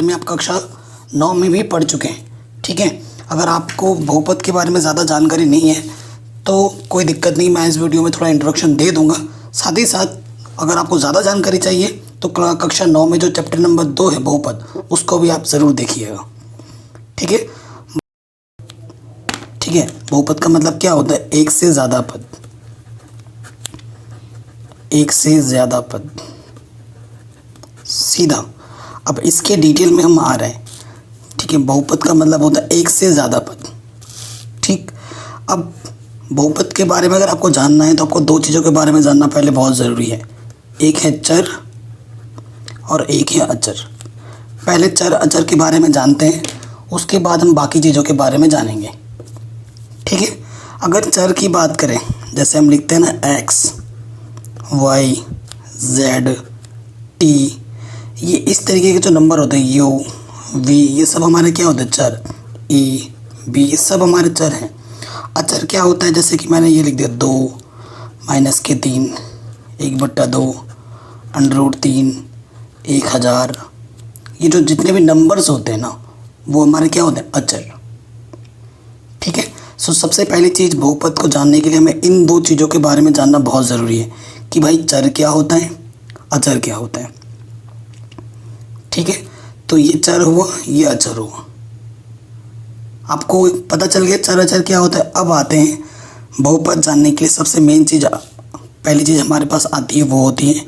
बारे में आप कक्षा 9 में भी पढ़ चुके हैं। ठीक है, अगर आपको बहुपद के बारे में ज़्यादा जानकारी नहीं है तो कोई दिक्कत नहीं, मैं इस वीडियो में थोड़ा इंट्रोडक्शन दे दूंगा। साथ ही साथ अगर आपको ज़्यादा जानकारी चाहिए तो कक्षा 9 में जो चैप्टर नंबर 2 है बहुपद, उसको भी आप ज़रूर देखिएगा। ठीक है, ठीक है। बहुपद का मतलब क्या होता है? एक से ज़्यादा पद, एक से ज़्यादा पद, सीधा। अब इसके डिटेल में हम आ रहे हैं। ठीक है, बहुपद का मतलब होता है एक से ज़्यादा पद। ठीक, अब बहुपद के बारे में अगर आपको जानना है तो आपको दो चीज़ों के बारे में जानना पहले बहुत ज़रूरी है। एक है चर और एक है अचर। पहले चर अचर के बारे में जानते हैं, उसके बाद हम बाकी चीज़ों के बारे में जानेंगे। ठीक है, अगर चर की बात करें, जैसे हम लिखते हैं ना एक्स, वाई, जेड, टी, ये इस तरीके के जो नंबर होते हैं, यू, वी, ये सब हमारे क्या होते हैं? चर। ई, बी, ये सब हमारे चर हैं। अचर क्या होता है? जैसे कि मैंने ये लिख दिया 2 - के 3, 1/2, √3, 1000, ये जो जितने भी नंबर्स होते हैं ना, वो हमारे क्या होते हैं? अचर। ठीक है, सो सबसे पहली चीज़ बहुपद को जानने के लिए हमें इन दो चीज़ों के बारे में जानना बहुत ज़रूरी है कि भाई चर क्या होता है, अचर क्या होता है। ठीक है, तो ये चर हुआ, ये अचर हुआ। आपको पता चल गया चर अचर क्या होता है। अब आते हैं बहुपद जानने के लिए सबसे मेन चीज़, पहली चीज़ हमारे पास आती है, वो होती है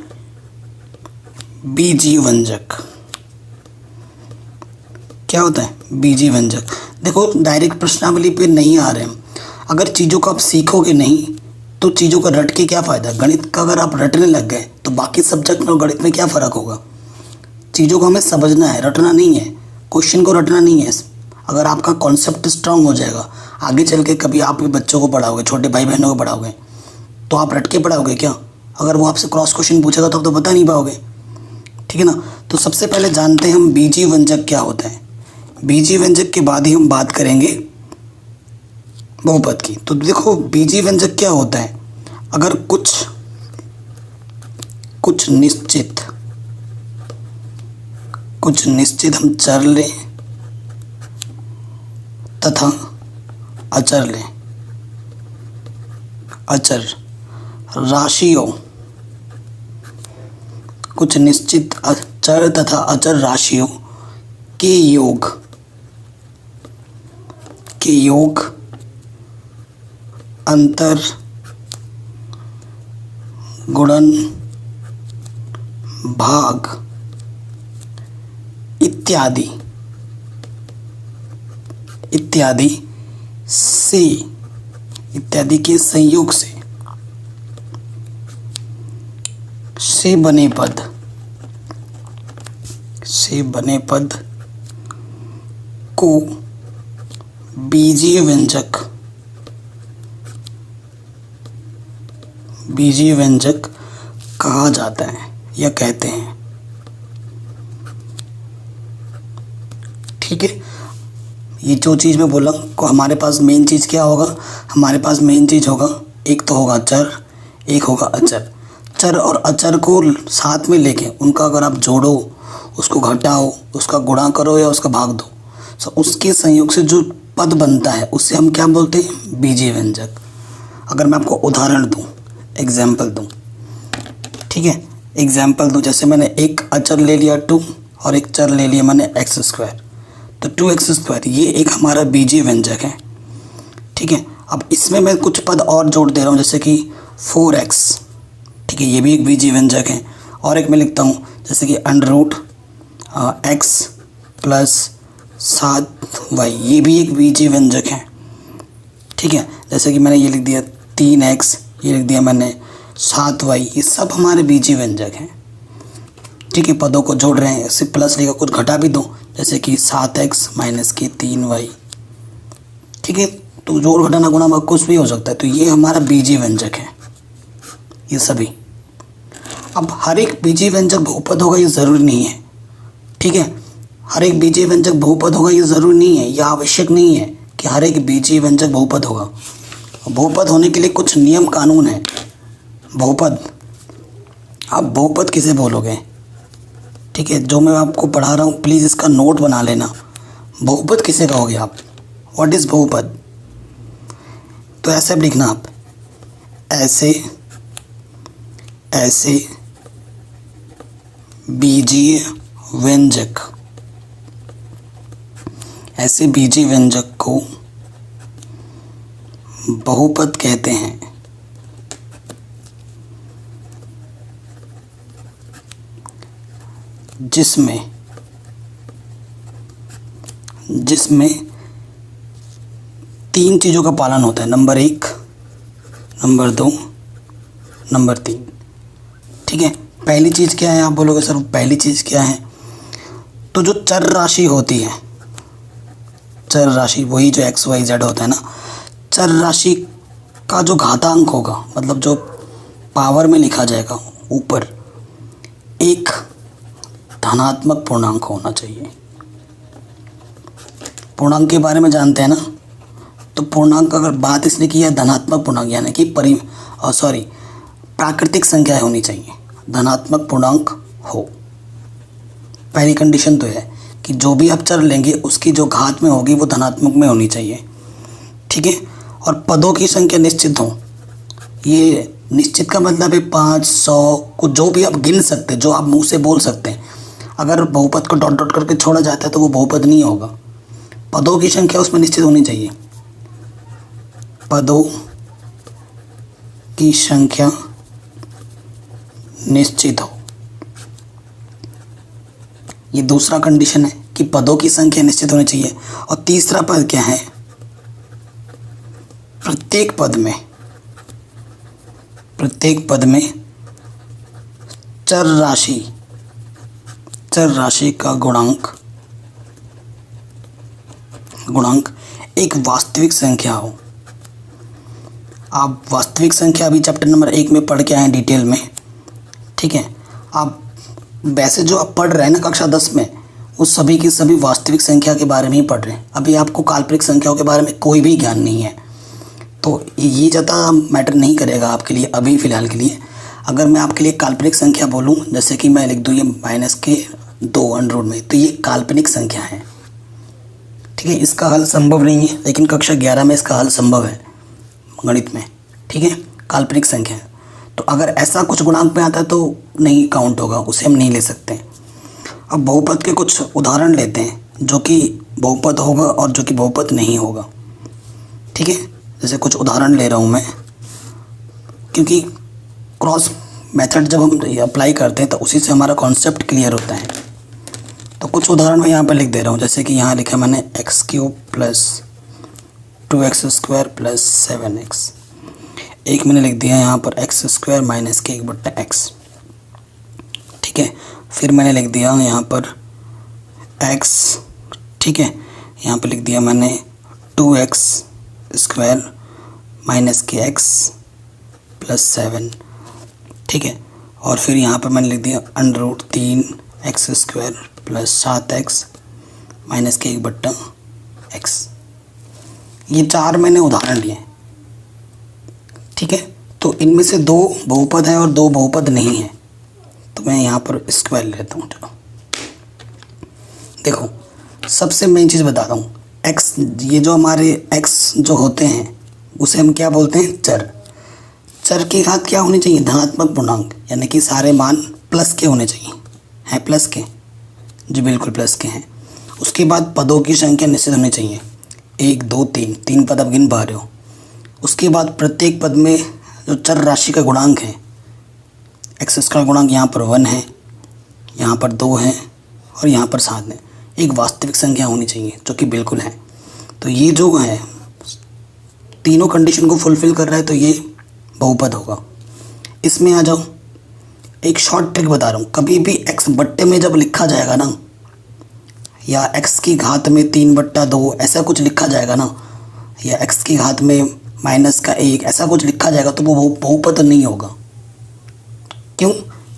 बीजीय व्यंजक। क्या होता है? बीजीय व्यंजक। देखो, डायरेक्ट प्रश्नावली पे नहीं आ रहे हम। अगर चीज़ों को आप सीखोगे नहीं तो चीज़ों का रट के क्या फ़ायदा? गणित का अगर आप रटने लग गए तो बाकी सब्जेक्ट में और गणित में क्या फ़र्क होगा? चीज़ों को हमें समझना है, रटना नहीं है। क्वेश्चन को रटना नहीं है। अगर आपका कॉन्सेप्ट स्ट्रांग हो जाएगा, आगे चल के कभी आप भी बच्चों को पढ़ाओगे, छोटे भाई बहनों को पढ़ाओगे, तो आप रट के पढ़ाओगे क्या? अगर वो आपसे क्रॉस क्वेश्चन पूछेगा तो आप तो बता नहीं पाओगे। ठीक है ना, तो सबसे पहले जानते हैं हम बीजीय व्यंजक क्या होता है। बीजीय व्यंजक के बाद ही हम बात करेंगे बहुपद की। तो देखो, बीजीय व्यंजक क्या होता है? अगर कुछ निश्चित हम चर लें तथा अचर लें, अचर राशियों, कुछ निश्चित चर तथा अचर राशियों के योग अंतर, गुणन, भाग इत्यादि के संयोग से बने पद को बीजीय व्यंजक कहा जाता है या कहते हैं। ठीक है, ये जो चीज़ मैं बोला को हमारे पास मेन चीज़ क्या होगा? हमारे पास मेन चीज़ होगा, एक तो होगा चर, एक होगा अचर। चर और अचर को साथ में लेके उनका अगर आप जोड़ो, उसको घटाओ, उसका गुणा करो या उसका भाग दो, तो उसके संयोग से जो पद बनता है उससे हम क्या बोलते हैं? बीजीय व्यंजक। अगर मैं आपको उदाहरण दूं, एग्जाम्पल दूं, ठीक है, एग्जाम्पल दूं, जैसे मैंने एक अचर ले लिया 2 और एक चर ले लिया मैंने x², तो 2x², ये एक हमारा बीजीय व्यंजक है। ठीक है, अब इसमें मैं कुछ पद और जोड़ दे रहा हूँ, जैसे कि 4x। ठीक है, ये भी एक बीजीय व्यंजक है। और एक मैं लिखता हूँ जैसे कि √x + 7y, ये भी एक बीजीय व्यंजक है। ठीक है, जैसे कि मैंने ये लिख दिया 3x, ये लिख दिया मैंने 7y, ये सब हमारे बीजीय व्यंजक हैं। ठीक है, पदों को जोड़ रहे हैं, इससे प्लस लिखा, कुछ घटा भी दो, जैसे कि 7x - के 3y। ठीक है, तो जोड़ घटाना गुणा भाग कुछ भी हो सकता है, तो ये हमारा बीजीय व्यंजक है, ये सभी। अब हर एक बीजीय व्यंजक बहुपद होगा ये ज़रूरी नहीं है। ठीक है, हर एक बीजीय व्यंजक बहुपद होगा ये ज़रूरी नहीं है, यह आवश्यक नहीं है कि हर एक बीजीय व्यंजक बहुपद होगा। बहुपद होने के लिए कुछ नियम कानून है। बहुपद, आप बहुपद किसे बोलोगे? ठीक है, जो मैं आपको पढ़ा रहा हूँ प्लीज़ इसका नोट बना लेना। बहुपद किसे कहोगे आप? व्हाट इज़ बहुपद? तो ऐसे लिखना आप, ऐसे ऐसे बीजीय व्यंजक, ऐसे बीजीय व्यंजक को बहुपद कहते हैं। जिसमें तीन चीज़ों का पालन होता है, नंबर 1, नंबर 2, नंबर 3। ठीक है, पहली चीज़ क्या है? आप बोलोगे सर पहली चीज़ क्या है? तो जो चर राशि होती है, चर राशि वही जो एक्स वाई जेड होता है ना, चर राशि का जो घातांक होगा, मतलब जो पावर में लिखा जाएगा ऊपर, एक धनात्मक पूर्णांक होना चाहिए। पूर्णांक के बारे में जानते हैं ना, तो पूर्णांक अगर बात इसने की है धनात्मक पूर्णांक, यानी कि प्राकृतिक संख्या होनी चाहिए, धनात्मक पूर्णांक हो। पहली कंडीशन तो है कि जो भी आप चर लेंगे उसकी जो घात में होगी वो धनात्मक में होनी चाहिए। ठीक है, और पदों की संख्या निश्चित हो। ये निश्चित का मतलब है 5, 100 को जो भी आप गिन सकते हैं, जो आप मुंह से बोल सकते हैं। अगर बहुपद को डॉट डॉट करके छोड़ा जाता है तो वो बहुपद नहीं होगा। पदों की संख्या उसमें निश्चित होनी चाहिए, पदों की संख्या निश्चित हो। ये दूसरा कंडीशन है कि पदों की संख्या निश्चित होनी चाहिए। और तीसरा पद क्या है? प्रत्येक पद में चर राशि का गुणांक एक वास्तविक संख्या हो। आप वास्तविक संख्या अभी चैप्टर नंबर 1 में पढ़ के आए हैं डिटेल में। ठीक है, आप वैसे जो आप पढ़ रहे हैं ना कक्षा 10 में, वो सभी की सभी वास्तविक संख्या के बारे में ही पढ़ रहे हैं। अभी आपको काल्पनिक संख्याओं के बारे में कोई भी ज्ञान नहीं है, तो ये ज़्यादा मैटर नहीं करेगा आपके लिए अभी फ़िलहाल के लिए। अगर मैं आपके लिए काल्पनिक संख्या बोलूँ, जैसे कि मैं लिख दूँ ये -2 में, तो ये काल्पनिक संख्या है। ठीक है, इसका हल संभव नहीं है, लेकिन कक्षा 11 में इसका हल संभव है गणित में। ठीक है, काल्पनिक संख्या है। तो अगर ऐसा कुछ गुणांक में आता है तो नहीं काउंट होगा, उसे हम नहीं ले सकते। अब बहुपद के कुछ उदाहरण लेते हैं, जो कि बहुपद होगा और जो कि बहुपद नहीं होगा। ठीक है, जैसे कुछ उदाहरण ले रहा हूँ मैं, क्योंकि क्रॉस मेथड जब हम अप्लाई करते हैं तो उसी से हमारा कॉन्सेप्ट क्लियर होता है। तो कुछ उदाहरण मैं यहाँ पर लिख दे रहा हूँ, जैसे कि यहाँ लिखा मैंने x³ + 2x² + 7x। एक मैंने लिख दिया यहाँ पर x² - k/x। ठीक है, फिर मैंने लिख दिया यहाँ पर x। ठीक है, यहाँ पर लिख दिया मैंने 2x² - kx + 7। ठीक है, और फिर यहाँ पर मैंने लिख दिया √3x² + 7x - k/x। ये 4 मैंने उदाहरण लिए। ठीक है, तो इनमें से 2 बहुपद हैं और 2 बहुपद नहीं हैं, तो मैं यहाँ पर स्क्वायर लेता हूँ। चलो देखो, सबसे मेन चीज़ बताता हूँ, x, ये जो हमारे x जो होते हैं उसे हम क्या बोलते हैं? चर। चर की घात क्या होनी चाहिए? धनात्मक पूर्णांक, यानी कि सारे मान प्लस के होने चाहिए। हैं प्लस के? जी बिल्कुल प्लस के हैं। उसके बाद पदों की संख्या निश्चित होनी चाहिए, 1, 2, 3 पद आप गिन पा रहे हो। उसके बाद प्रत्येक पद में जो चर राशि का गुणांक है, x² का गुणांक यहाँ पर 1 है, यहाँ पर 2 है और यहाँ पर 7 है। एक वास्तविक संख्या होनी चाहिए जो कि बिल्कुल है। तो ये जो है तीनों कंडीशन को फुलफ़िल कर रहा है, तो ये बहुपद होगा। इसमें आ जाओ, एक शॉर्ट ट्रिक बता रहा हूँ। कभी भी x बट्टे में जब लिखा जाएगा ना, या x की घात में 3/2 ऐसा कुछ लिखा जाएगा ना, या x की घात में -1 ऐसा कुछ लिखा जाएगा, तो वो बहुपद नहीं होगा। क्यों?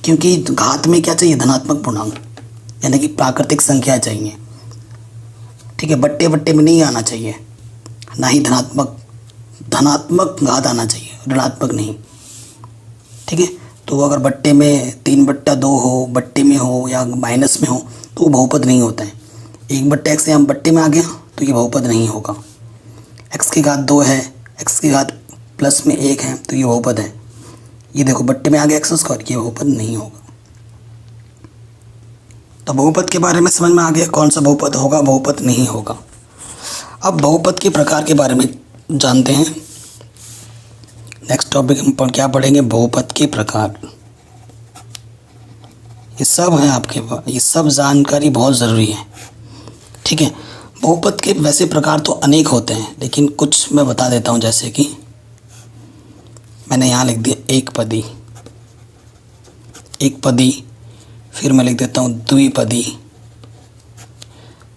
क्योंकि घात में क्या चाहिए? धनात्मक पूर्णांक, यानी कि प्राकृतिक संख्या चाहिए। ठीक है, बट्टे बट्टे में नहीं आना चाहिए, ना ही धनात्मक घात आना चाहिए, ऋणात्मक नहीं। ठीक है, तो अगर बट्टे में 3/2 हो, बट्टे में हो या माइनस में हो तो वो बहुपद नहीं होता है। 1/x यहाँ बट्टे में आ गया तो ये बहुपद नहीं होगा। x की घात 2 है, x की घात प्लस में 1 है तो ये बहुपद है। ये देखो बट्टे में आ गया x², ये बहुपद नहीं होगा। तो बहुपद के बारे में समझ में आ गया कौन सा बहुपद होगा, बहुपद नहीं होगा। अब बहुपद के प्रकार के बारे में जानते हैं। नेक्स्ट टॉपिक हम क्या पढ़ेंगे, बहुपद के प्रकार। ये सब है आपके पास, ये सब जानकारी बहुत ज़रूरी है, ठीक है। बहुपद के वैसे प्रकार तो अनेक होते हैं, लेकिन कुछ मैं बता देता हूँ। जैसे कि मैंने यहाँ लिख दिया एक पदी, फिर मैं लिख देता हूँ द्विपदी,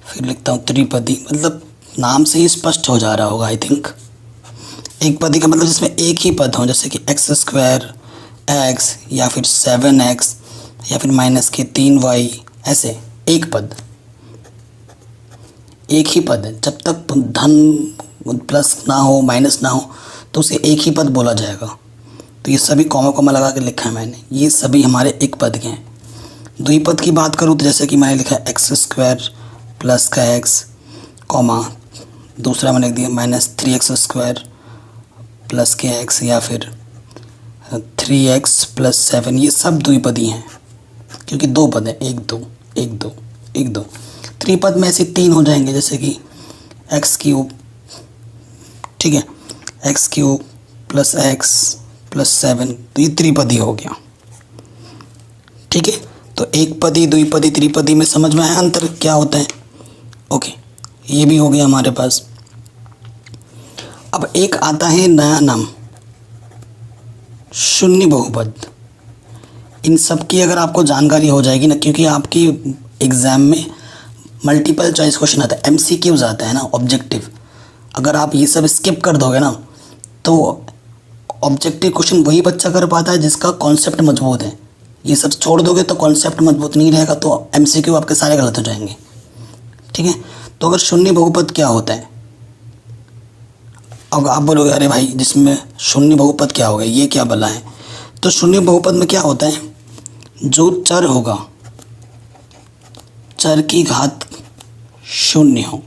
फिर लिखता हूँ त्रिपदी। मतलब नाम से ही स्पष्ट हो जा रहा होगा आई थिंक। एक पदी का मतलब जिसमें एक ही पद हो, जैसे कि x² x या फिर 7x या फिर -3y, ऐसे एक पद, एक ही पद है। जब तक धन प्लस ना हो, माइनस ना हो, तो उसे एक ही पद बोला जाएगा। तो ये सभी कॉमा लगा के लिखा है मैंने, ये सभी हमारे एक पद के हैं। द्विपद की बात करूँ तो जैसे कि मैंने लिखा है x² प्लस का x, कॉमा दूसरा मैंने लिख दिया -3x² प्लस के x या फिर 3x प्लस 7। ये सब द्विपदी हैं क्योंकि दो पद हैं, 1 2 1 2 1 2। त्रिपद में ऐसे 3 हो जाएंगे, जैसे कि x³ ठीक है, x³ प्लस x प्लस 7, तो ये त्रिपदी हो गया, ठीक है। तो एक पदी, द्विपदी, त्रिपदी में समझ में आया अंतर क्या होता है। ओके, ये भी हो गया हमारे पास। अब एक आता है नया नाम, शून्य बहुपद। इन सब की अगर आपको जानकारी हो जाएगी ना, क्योंकि आपकी एग्ज़ाम में मल्टीपल चॉइस क्वेश्चन आता है, MCQs आता है ना, ऑब्जेक्टिव। अगर आप ये सब स्किप कर दोगे ना तो ऑब्जेक्टिव क्वेश्चन वही बच्चा कर पाता है जिसका कॉन्सेप्ट मजबूत है। ये सब छोड़ दोगे तो कॉन्सेप्ट मजबूत नहीं रहेगा, तो MCQ आपके सारे गलत हो जाएंगे, ठीक है। तो अगर शून्य बहुपद क्या होता है, अब आप बोलोगे अरे भाई जिसमें शून्य बहुपद क्या होगा, ये क्या बला है। तो शून्य बहुपद में क्या होता है, जो चर होगा, चर की घात शून्य हो।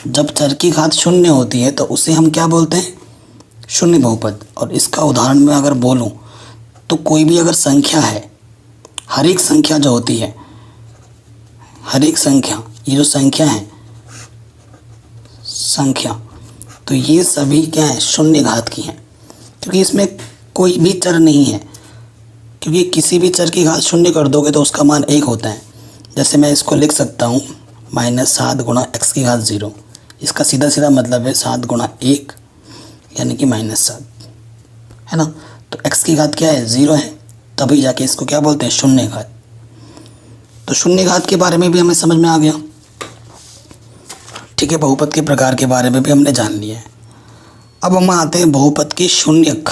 जब चर की घात शून्य होती है तो उसे हम क्या बोलते हैं, शून्य बहुपद। और इसका उदाहरण में अगर बोलूं तो कोई भी अगर संख्या है, हर एक संख्या जो होती है, हर एक संख्या, ये जो संख्या है, संख्या, तो ये सभी क्या है, शून्य घात की हैं, क्योंकि इसमें कोई भी चर नहीं है। क्योंकि किसी भी चर की घात शून्य कर दोगे तो उसका मान 1 होता है। जैसे मैं इसको लिख सकता हूँ -7 गुणा x की घात 0। इसका सीधा सीधा मतलब है 7 गुणा 1 यानी कि -7, है ना। तो x की घात क्या है, 0 है, तभी जाके इसको क्या बोलते हैं, शून्य घात। तो शून्य घात के बारे में भी हमें समझ में आ गया, ठीक है। बहुपद के प्रकार के बारे में भी हमने जान लिया है। अब हम आते हैं बहुपद के शून्यक।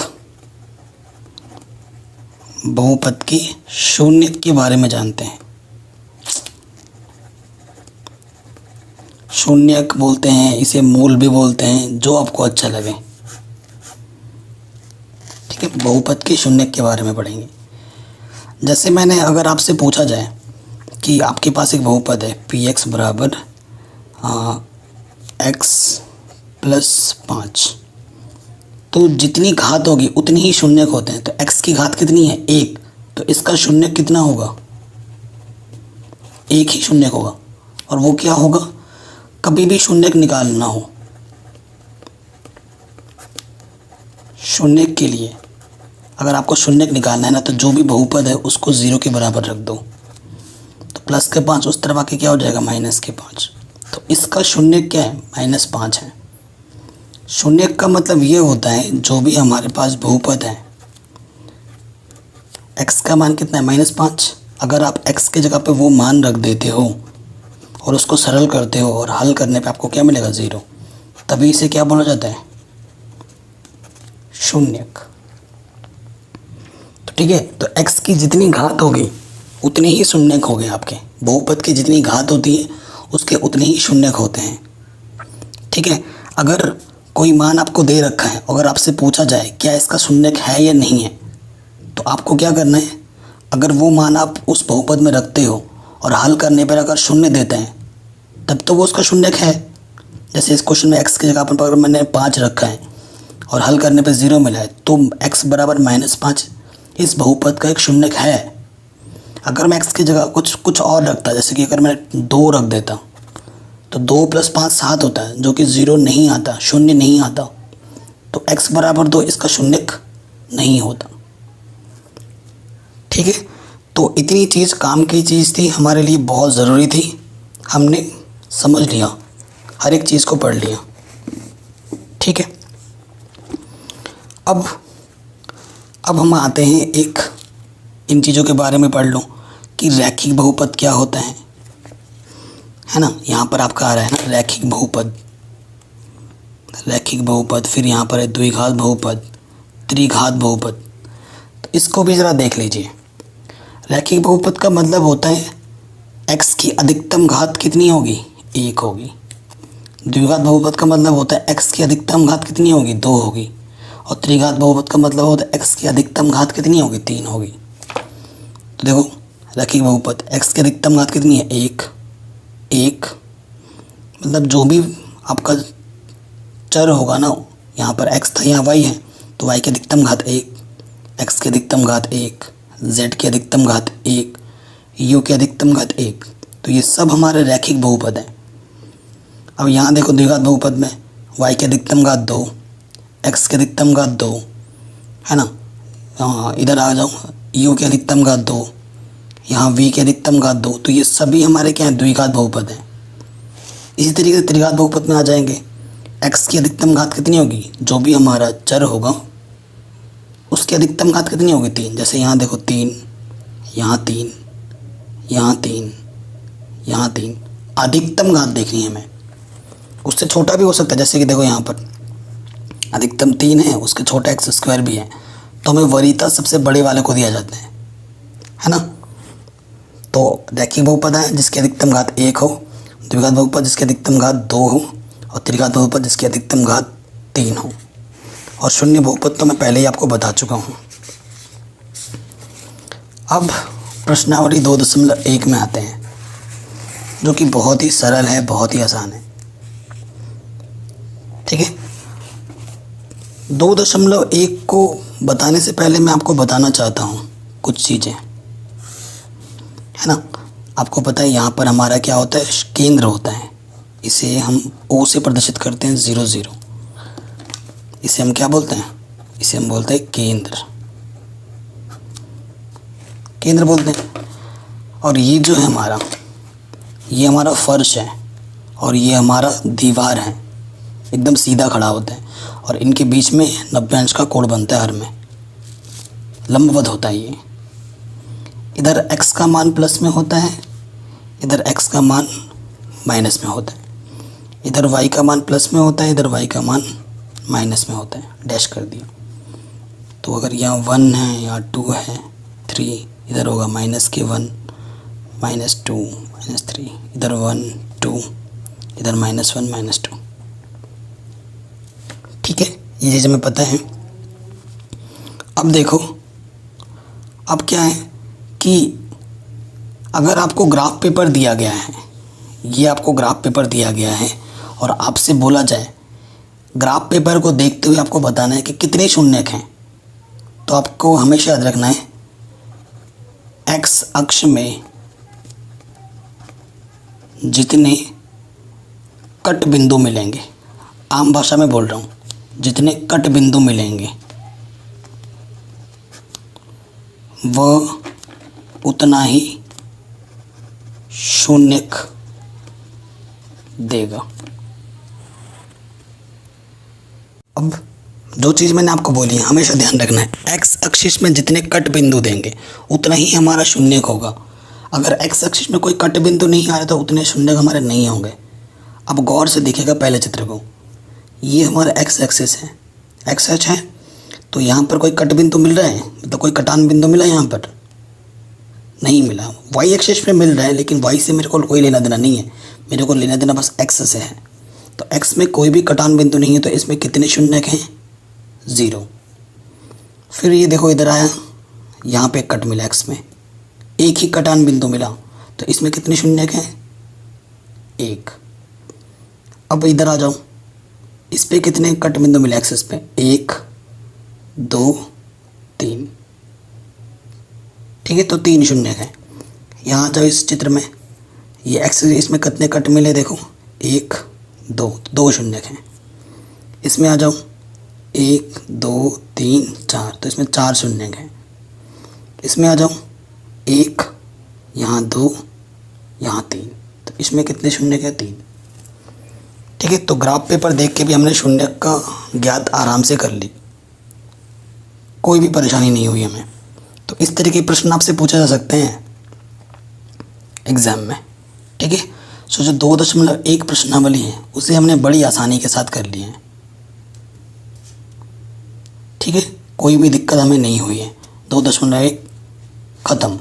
बहुपद के शून्यक के बारे में जानते हैं। शून्यक बोलते हैं, इसे मूल भी बोलते हैं, जो आपको अच्छा लगे, ठीक है। बहुपद के शून्यक के बारे में पढ़ेंगे। जैसे मैंने अगर आपसे पूछा जाए कि आपके पास एक बहुपद है px बराबर x प्लस 5, तो जितनी घात होगी उतनी ही शून्यक होते हैं। तो x की घात कितनी है, 1, तो इसका शून्यक कितना होगा, 1 ही शून्यक होगा। और वो क्या होगा, कभी भी शून्यक निकालना हो, शून्यक के लिए अगर आपको शून्यक निकालना है ना, तो जो भी बहुपद है उसको 0 के बराबर रख दो। तो प्लस के 5 उस तरफ आके क्या हो जाएगा, -5। तो इसका शून्यक क्या है, -5 है। शून्यक का मतलब ये होता है जो भी हमारे पास बहुपद है, x का मान कितना है, -5। अगर आप x के जगह पे वो मान रख देते हो और उसको सरल करते हो और हल करने पे आपको क्या मिलेगा, 0, तभी इसे क्या बोला जाता है, शून्यक। तो ठीक है, तो x की जितनी घात होगी उतने ही शून्यक हो गए आपके। बहुपद की जितनी घात होती है उसके उतने ही शून्यक होते हैं, ठीक है। अगर कोई मान आपको दे रखा है, अगर आपसे पूछा जाए क्या इसका शून्यक है या नहीं है, आपको क्या करना है, अगर वो मान आप उस बहुपद में रखते हो और हल करने पर अगर शून्य देते हैं तब तो वो उसका शून्यक है। जैसे इस क्वेश्चन में x की जगह पर मैंने 5 रखा है और हल करने पर 0 मिला है, तो x बराबर -5 इस बहुपद का एक शून्यक है। अगर मैं x की जगह कुछ और रखता, जैसे कि अगर मैं 2 रख देता तो 2 + 5 7 होता है, जो कि 0 नहीं आता, शून्य नहीं आता, तो x बराबर 2 इसका शून्यक नहीं होता। ठीक है, तो इतनी चीज़ काम की चीज़ थी, हमारे लिए बहुत ज़रूरी थी, हमने समझ लिया, हर एक चीज़ को पढ़ लिया। ठीक है, अब हम आते हैं एक इन चीज़ों के बारे में पढ़ लो कि रैखिक बहुपद क्या होता है ना। यहाँ पर आपका आ रहा है ना रैखिक बहुपद, फिर यहाँ पर है द्विघात बहुपद, त्रिघात बहुपद। तो इसको भी ज़रा देख लीजिए। रैखिक बहुपद का मतलब होता है x की अधिकतम घात कितनी होगी, 1 होगी। द्विघात बहुपद का मतलब होता है x की अधिकतम घात कितनी होगी, 2 होगी। और त्रिघात बहुपद का मतलब होता है x की अधिकतम घात कितनी होगी, 3 होगी। तो देखो रैखिक बहुपद x की अधिकतम घात कितनी है, 1 मतलब जो भी आपका चर होगा ना, यहाँ पर x था, यहाँ y है, तो y की अधिकतम घात 1, x की अधिकतम घात 1, z की अधिकतम घात 1, u की अधिकतम घात 1। तो ये सब हमारे रैखिक बहुपद हैं। अब यहाँ देखो द्विघात बहुपद में y की अधिकतम घात 2, x की अधिकतम घात 2 है ना, इधर आ जाओ u की अधिकतम घात 2, यहाँ v की अधिकतम घात 2। तो ये सभी हमारे क्या हैं, द्विघात बहुपद हैं। इसी तरीके से त्रिघात बहुपद में आ जाएंगे, x की अधिकतम घात कितनी होगी, जो भी हमारा चर होगा उसकी अधिकतम घात कितनी होगी, 3। जैसे यहाँ देखो 3, यहाँ 3, यहाँ 3, यहाँ 3, अधिकतम घात देखनी है हमें, उससे छोटा भी हो सकता है। जैसे कि देखो यहाँ पर अधिकतम 3 है, उसके छोटा x² भी है, तो हमें वरीयता सबसे बड़े वाले को दिया जाता है ना। तो रैखिक बहुपद है जिसकी अधिकतम घात 1 हो, द्विघात बहुपद जिसकी अधिकतम घात 2 हो, और त्रिघात बहुपद जिसकी अधिकतम घात 3 हो। और शून्य बहुपद तो मैं पहले ही आपको बता चुका हूँ। अब प्रश्नावली 2.1 में आते हैं, जो कि बहुत ही सरल है, बहुत ही आसान है। ठीक है, 2.1 को बताने से पहले मैं आपको बताना चाहता हूँ कुछ चीज़ें, है ना। आपको पता है यहाँ पर हमारा क्या होता है, केंद्र होता है, इसे हम O से प्रदर्शित करते हैं 0 0। इसे हम क्या बोलते हैं, इसे हम बोलते हैं केंद्र बोलते हैं। और ये जो है हमारा, ये हमारा फर्श है और ये हमारा दीवार है, एकदम सीधा खड़ा होता है और इनके बीच में 90 अंश का कोण बनता है, हर में लंबवत होता है ये। इधर x का मान प्लस में होता है, इधर x का मान माइनस में होता है, इधर y का मान प्लस में होता है, इधर y का मान माइनस में होता है, डैश कर दिया। तो अगर यहाँ 1 है, यहाँ 2 है, 3, इधर होगा -1, -2, -3, इधर 1 2, इधर -1 -2। ठीक है, ये चीज़ हमें पता है। अब देखो, अब क्या है कि अगर आपको ग्राफ पेपर दिया गया है, ये आपको ग्राफ पेपर दिया गया है और आपसे बोला जाए ग्राफ पेपर को देखते हुए आपको बताना है कि कितने शून्यक हैं, तो आपको हमेशा याद रखना है x अक्ष में जितने कट बिंदु मिलेंगे, आम भाषा में बोल रहा हूँ, जितने कट बिंदु मिलेंगे वह उतना ही शून्यक देगा। अब जो चीज़ मैंने आपको बोली है हमेशा ध्यान रखना है, x अक्ष में जितने कट बिंदु देंगे उतना ही हमारा शून्यक होगा। अगर x अक्ष में कोई कट बिंदु नहीं आ रहा तो उतने शून्यक हमारे नहीं होंगे। अब गौर से देखिएगा पहले चित्र को, ये हमारा x एक्सिस है, x अक्ष है, तो यहाँ पर कोई कट बिंदु मिल रहा है, मतलब कोई कटान बिंदु मिला यहाँ पर नहीं मिला। y एक्सिस पे मिल रहा है, लेकिन y से मेरे को कोई लेना देना नहीं है, मेरे को लेना देना बस x से है। तो x में कोई भी कटान बिंदु नहीं है, तो इसमें कितने शून्यक हैं, 0। फिर ये देखो इधर आया, यहाँ पे कट मिला एक्स में, एक ही कटान बिंदु मिला, तो इसमें कितने शून्य हैं? एक। अब इधर आ जाओ, इस पे कितने कट बिंदु मिले एक्सिस पे? 1 2 3। ठीक है, तो 3 शून्य हैं। यहाँ जाओ इस चित्र में, ये एक्स, इसमें कितने कट मिले देखो, 1 2, 2 शून्य हैं। इसमें आ जाओ 1 2 3 4, तो इसमें 4 शून्य हैं। इसमें आ जाओ 1, यहाँ 2, यहाँ 3, तो इसमें कितने शून्य हैं? 3। ठीक है, तो ग्राफ पेपर देख के भी हमने शून्य का ज्ञात आराम से कर ली, कोई भी परेशानी नहीं हुई हमें। तो इस तरह के प्रश्न आपसे पूछे जा सकते हैं एग्ज़ाम में। ठीक है, सो जो 2.1 प्रश्नावली है उसे हमने बड़ी आसानी के साथ कर लिए हैं। ठीक है, कोई भी दिक्कत हमें नहीं हुई है। 2.1 ख़त्म।